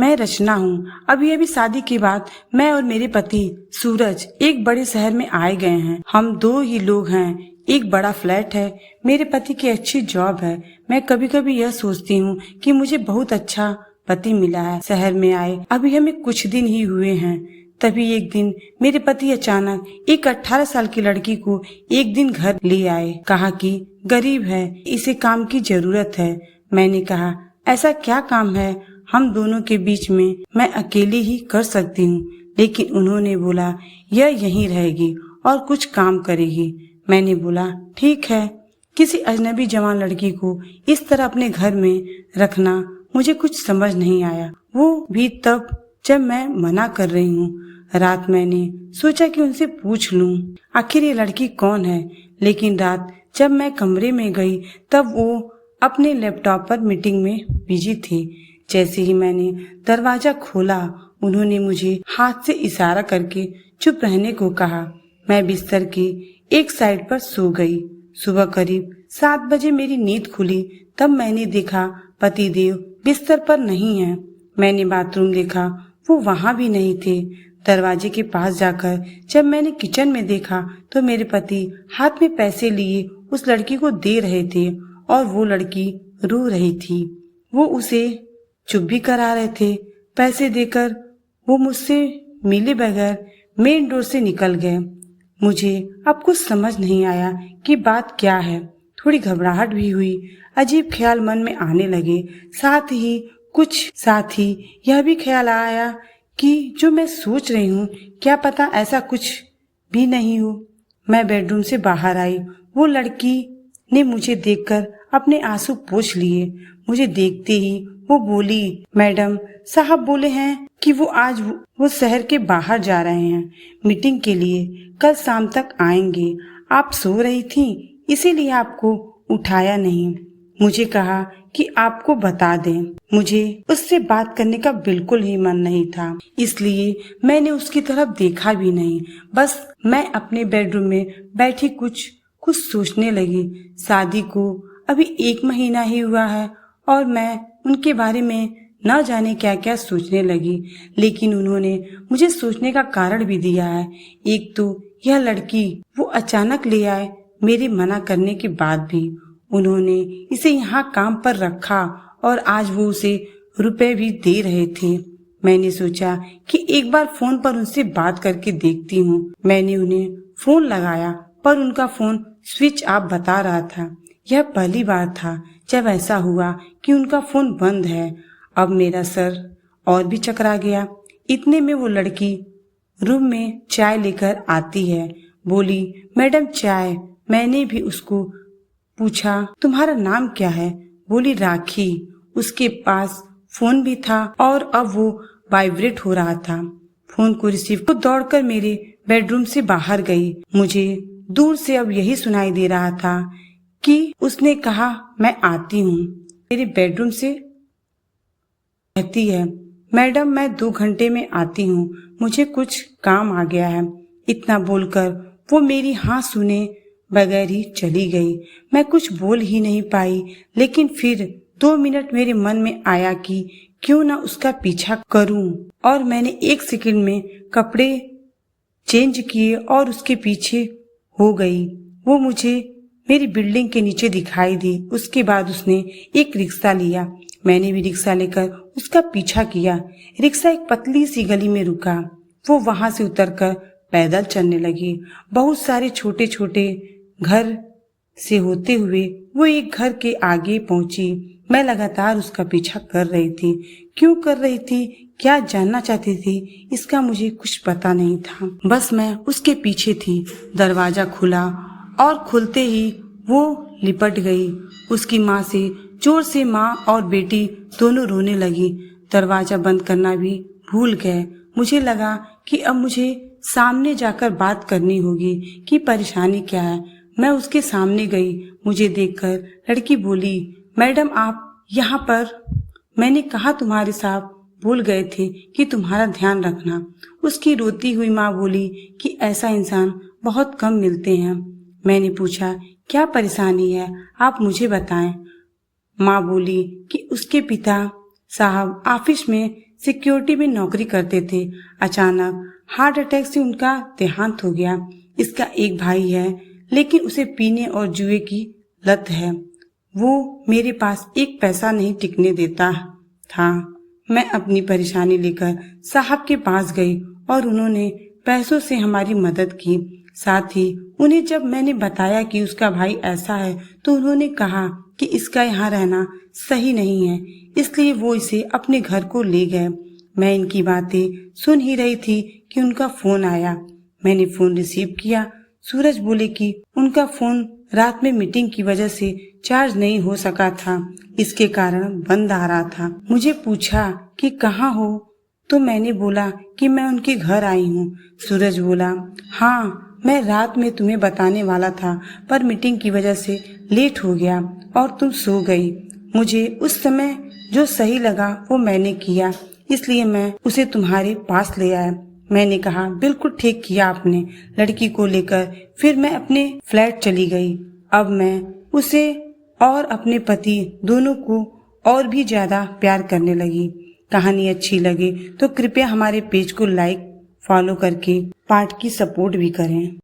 मैं रचना हूँ। अभी अभी शादी के बाद मैं और मेरे पति सूरज एक बड़े शहर में आए गए हैं। हम 2 ही लोग हैं। एक बड़ा फ्लैट है। मेरे पति की अच्छी जॉब है। मैं कभी कभी यह सोचती हूँ कि मुझे बहुत अच्छा पति मिला है। शहर में आए अभी हमें कुछ दिन ही हुए हैं। तभी एक दिन मेरे पति अचानक एक 18 साल की लड़की को एक दिन घर ले आए। कहा कि गरीब है, इसे काम की जरूरत है। मैंने कहा ऐसा क्या काम है हम दोनों के बीच में, मैं अकेली ही कर सकती हूँ। लेकिन उन्होंने बोला यह यहीं रहेगी और कुछ काम करेगी। मैंने बोला ठीक है। किसी अजनबी जवान लड़की को इस तरह अपने घर में रखना मुझे कुछ समझ नहीं आया, वो भी तब जब मैं मना कर रही हूँ। रात मैंने सोचा कि उनसे पूछ लूं आखिर ये लड़की कौन है। लेकिन रात जब मैं कमरे में गई तब वो अपने लैपटॉप पर मीटिंग में बिजी थी। जैसे ही मैंने दरवाजा खोला उन्होंने मुझे हाथ से इशारा करके चुप रहने को कहा। मैं बिस्तर की एक साइड पर सो गई। सुबह करीब 7 बजे मेरी नींद खुली। तब मैंने देखा पतिदेव बिस्तर पर नहीं है। मैंने बाथरूम देखा, वो वहाँ भी नहीं थे। दरवाजे के पास जाकर जब मैंने किचन में देखा तो मेरे पति हाथ में पैसे लिए उस लड़की को दे रहे थे और वो लड़की रो रही थी। वो उसे चुप भी करा रहे थे। पैसे देकर वो मुझसे मिले बगैर मेन डोर से निकल गए। मुझे अब कुछ समझ नहीं आया कि बात क्या है। थोड़ी घबराहट भी हुई। अजीब ख्याल मन में आने लगे। साथ ही यह भी ख्याल आया कि जो मैं सोच रही हूँ क्या पता ऐसा कुछ भी नहीं हो। मैं बेडरूम से बाहर आई। वो लड़की ने मुझे देखकर अपने आंसू पोंछ लिए। मुझे देखते ही वो बोली, मैडम साहब बोले हैं कि वो शहर के बाहर जा रहे हैं मीटिंग के लिए, कल शाम तक आएंगे। आप सो रही थी इसीलिए आपको उठाया नहीं। मुझे कहा कि आपको बता दें, मुझे उससे बात करने का बिल्कुल ही मन नहीं था, इसलिए मैंने उसकी तरफ देखा भी नहीं। बस मैं अपने बेडरूम में बैठी कुछ सोचने लगी। शादी को अभी 1 महीना ही हुआ है और मैं उनके बारे में न जाने क्या क्या सोचने लगी। लेकिन उन्होंने मुझे सोचने का कारण भी दिया है। एक तो यह लड़की वो अचानक ले आए मेरे मना करने के बाद भी। उन्होंने इसे यहाँ काम पर रखा और आज वो उसे रुपए भी दे रहे थे। मैंने सोचा कि एक बार फोन पर उनसे बात करके देखती हूँ। मैंने उन्हें फोन लगाया पर उनका फोन स्विच ऑफ बता रहा था। यह पहली बार था जब ऐसा हुआ कि उनका फोन बंद है। अब मेरा सर और भी चकरा गया। इतने में वो लड़की रूम में चाय लेकर आती है। बोली, मैडम चाय। मैंने भी उसको पूछा, तुम्हारा नाम क्या है? बोली, राखी। उसके पास फोन भी था और अब वो वाइब्रेट हो रहा था। फोन को रिसीव को दौड़कर मेरे बेडरूम से बाहर गई। मुझे दूर से अब यही सुनाई दे रहा था कि उसने कहा मैं आती हूँ। मेरे बेडरूम से कहती है, मैडम मैं 2 घंटे में आती हूँ, मुझे कुछ काम आ गया है। इतना बोलकर वो मेरी हाँ सुने बगैर ही चली गई। मैं कुछ बोल ही नहीं पाई। लेकिन फिर 2 मिनट मेरे मन में आया कि क्यों ना उसका पीछा करूं और मैंने 1 सेकंड में कपड़े चेंज किए और उसके पीछे हो गई। वो मुझे मेरी बिल्डिंग के नीचे दिखाई दी। उसके बाद उसने एक रिक्शा लिया। मैंने भी रिक्शा लेकर उसका पीछा किया। रिक्शा एक पतली सी गली में रुका। वो वहां से उतरकर पैदल चलने लगी। बहुत सारे छोटे छोटे घर से होते हुए वो एक घर के आगे पहुंची। मैं लगातार उसका पीछा कर रही थी। क्यों कर रही थी, क्या जानना चाहती थी, इसका मुझे कुछ पता नहीं था। बस मैं उसके पीछे थी। दरवाजा खुला और खुलते ही वो लिपट गई। उसकी माँ से जोर से माँ और बेटी दोनों रोने लगी। दरवाजा बंद करना भी भूल गए। मुझे लगा कि अब मुझे सामने जाकर बात करनी होगी कि परेशानी क्या है। मैं उसके सामने गई। मुझे देखकर लड़की बोली, मैडम आप यहाँ पर? मैंने कहा तुम्हारे साहब भूल गए थे कि तुम्हारा ध्यान रखना। उसकी रोती हुई माँ बोली कि ऐसा इंसान बहुत कम मिलते हैं। मैंने पूछा, क्या परेशानी है, आप मुझे बताएं। माँ बोली कि उसके पिता साहब ऑफिस में सिक्योरिटी में नौकरी करते थे। अचानक हार्ट अटैक से उनका देहांत हो गया। इसका एक भाई है, लेकिन उसे पीने और जुए की लत है। वो मेरे पास एक पैसा नहीं टिकने देता था। मैं अपनी परेशानी लेकर साहब के पास गई और उन्होंने पैसों से हमारी मदद की। साथ ही उन्हें जब मैंने बताया कि उसका भाई ऐसा है, तो उन्होंने कहा कि इसका यहाँ रहना सही नहीं है, इसलिए वो इसे अपने घर को ले गए। मैं इनकी बातें सुन ही रही थी कि उनका फोन आया। मैंने फोन रिसीव किया। सूरज बोले कि उनका फोन रात में मीटिंग की वजह से चार्ज नहीं हो सका था, इसके कारण बंद आ रहा था। मुझे पूछा कि कहाँ हो, तो मैंने बोला कि मैं उनके घर आई हूँ। सूरज बोला, हाँ मैं रात में तुम्हें बताने वाला था, पर मीटिंग की वजह से लेट हो गया और तुम सो गई। मुझे उस समय जो सही लगा वो मैंने किया, इसलिए मैं उसे तुम्हारे पास ले आया। मैंने कहा, बिल्कुल ठीक किया आपने। लड़की को लेकर फिर मैं अपने फ्लैट चली गई। अब मैं उसे और अपने पति दोनों को और भी ज्यादा प्यार करने लगी। कहानी अच्छी लगे तो कृपया हमारे पेज को लाइक, फॉलो करके पाठ की सपोर्ट भी करें।